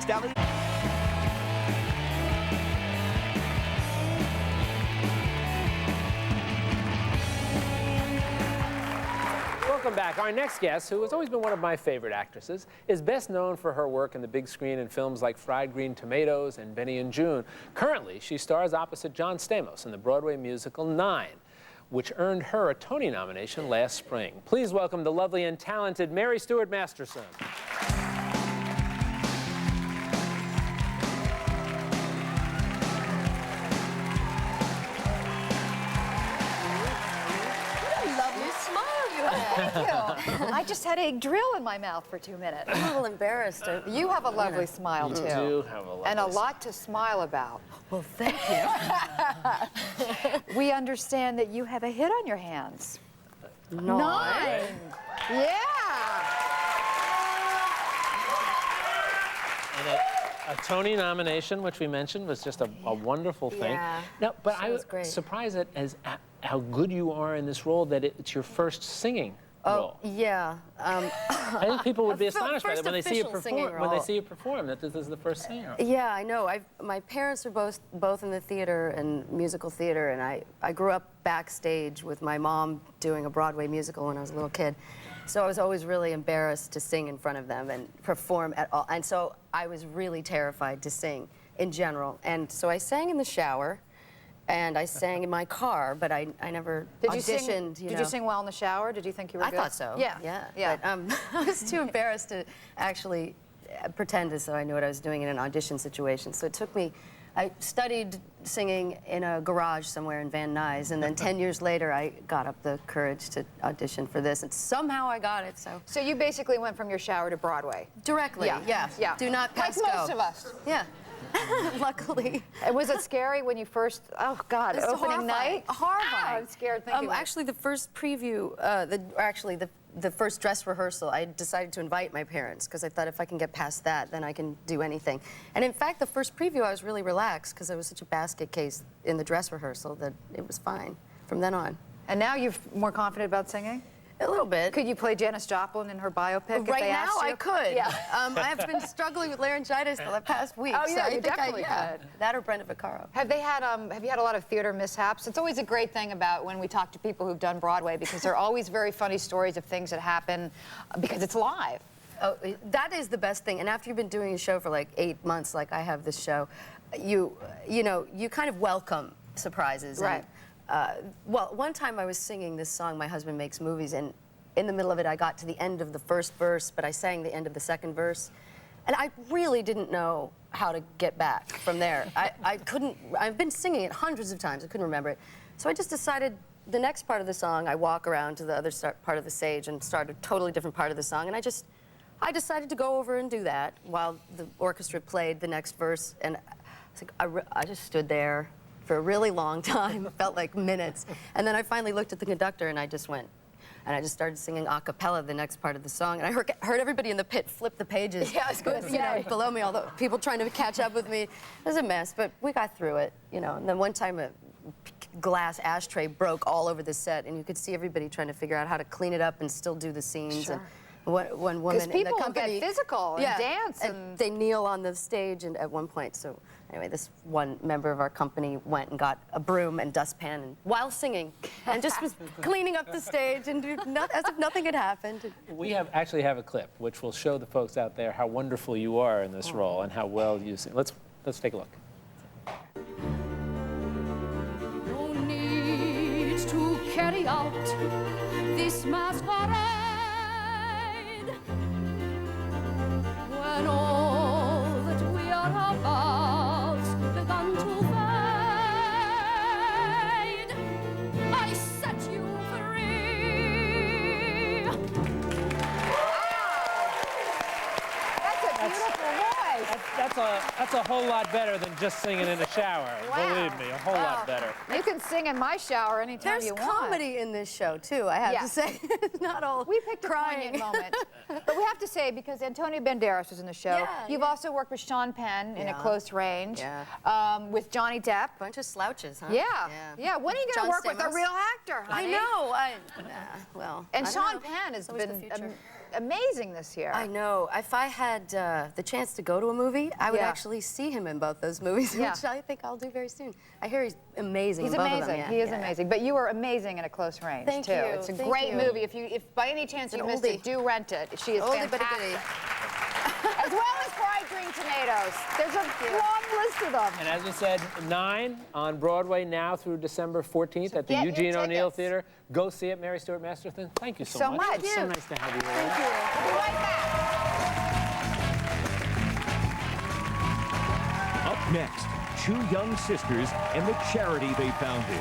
Deli. Welcome back. Our next guest, who has always been one of my favorite actresses, is best known for her work in the big screen in films like Fried Green Tomatoes and Benny and June. Currently, she stars opposite John Stamos in the Broadway musical 9, which earned her a Tony nomination last spring. Please welcome the lovely and talented Mary Stuart Masterson. Thank you. I just had a drill in my mouth for 2 minutes. I'm a little embarrassed. You have a lovely smile, too. You do have a lovely and a lot to smile about. Well, thank you. We understand that you have a hit on your hands. 9. Yeah. And a Tony nomination, which we mentioned, was just a wonderful thing. Yeah. No, but I was great. surprised at how good you are in this role, that it's your first singing role. Yeah. I think people would be astonished by that when they see you perform. When they role. see you perform, that this is the first singing role. Yeah, I know. My parents are both in the theater and musical theater, and I grew up backstage with my mom doing a Broadway musical when I was a little kid. So I was always really embarrassed to sing in front of them and perform at all. And so I was really terrified to sing in general. And so I sang in the shower. And I sang in my car, but I never auditioned. Did you sing well in the shower? Did you think you were good? I thought so. Yeah. But I was too embarrassed to actually pretend as though I knew what I was doing in an audition situation. So it took me, I studied singing in a garage somewhere in Van Nuys, and then 10 years later I got up the courage to audition for this, and somehow I got it, so. So you basically went from your shower to Broadway? Directly, yeah. Do not pass go. Like most of us. Yeah. Luckily. And was it scary when you first, oh God, It's opening night? Horrifying. Oh, I'm scared thinking actually, the first preview, the first dress rehearsal, I decided to invite my parents because I thought if I can get past that, then I can do anything. And in fact, the first preview, I was really relaxed because I was such a basket case in the dress rehearsal that it was fine from then on. And now you're more confident about singing? A little bit. Could you play Janis Joplin in her biopic? Right now, I could. Yeah. I've been struggling with laryngitis the past week. Oh, yeah, so you definitely could. That or Brenda Vaccaro. Have you had a lot of theater mishaps? It's always a great thing about when we talk to people who've done Broadway, because they're always very funny stories of things that happen because it's live. Oh, that is the best thing. And after you've been doing a show for like 8 months, like I have this show, you kind of welcome surprises. Right. And, well, one time I was singing this song, My Husband Makes Movies, and in the middle of it, I got to the end of the first verse, but I sang the end of the second verse. And I really didn't know how to get back from there. I've been singing it hundreds of times, I couldn't remember it. So I just decided the next part of the song, I walk around to the other part of the stage and start a totally different part of the song. And I decided to go over and do that while the orchestra played the next verse. And I just stood there for a really long time, it felt like minutes. And then I finally looked at the conductor and I just went, and I just started singing a cappella the next part of the song. And I heard everybody in the pit flip the pages. Yeah, I was going to say. Below me, all the people trying to catch up with me. It was a mess, but we got through it, And then one time a glass ashtray broke all over the set, and you could see everybody trying to figure out how to clean it up and still do the scenes. Sure. And one woman in the people company, get physical and dance. And they kneel on the stage and at one point. So anyway, this one member of our company went and got a broom and dustpan and, while singing, and just was cleaning up the stage and as if nothing had happened. We actually have a clip which will show the folks out there how wonderful you are in this role and how well you sing. Let's take a look. No need to carry out this masquerade when all that we are about begun to fade. I set you free. That's a beautiful voice. That's a whole lot better than just singing in a shower. Wow. Believe me, a whole lot better. You can sing in my shower anytime you want. There's comedy in this show, too, I have to say. It's not all We picked a crying. poignant moment. But we have to say, because Antonio Banderas was in the show, you've Yeah. also worked with Sean Penn in A Close Range, Yeah. with Johnny Depp. Bunch of slouches, huh? Yeah. When are you going to work with a Stamos. real actor, honey? I know. Well. And I don't Sean know. Penn has It's always been the future. amazing this year. I know. If I had the chance to go to a movie, I would Yeah. actually see him in both those movies, Yeah. which I think I'll do very soon. I hear he's amazing He's in both amazing. of them. Yeah. He is Yeah. amazing. But you were amazing at a close range, Thank too. you. It's a Thank great you. movie. If by any chance you an missed oldie. it, do rent it. She is Oldie but a fantastic. goodie. As well as Fried Green Tomatoes. There's a long list of them. And as we said, 9 on Broadway now through December 14th at the get your Eugene O'Neill tickets. Theater. Go see it, Mary Stuart Masterson. Thank you so much. It's so nice to have you here. Thank you. We'll be right back. Up next, 2 young sisters and the charity they founded.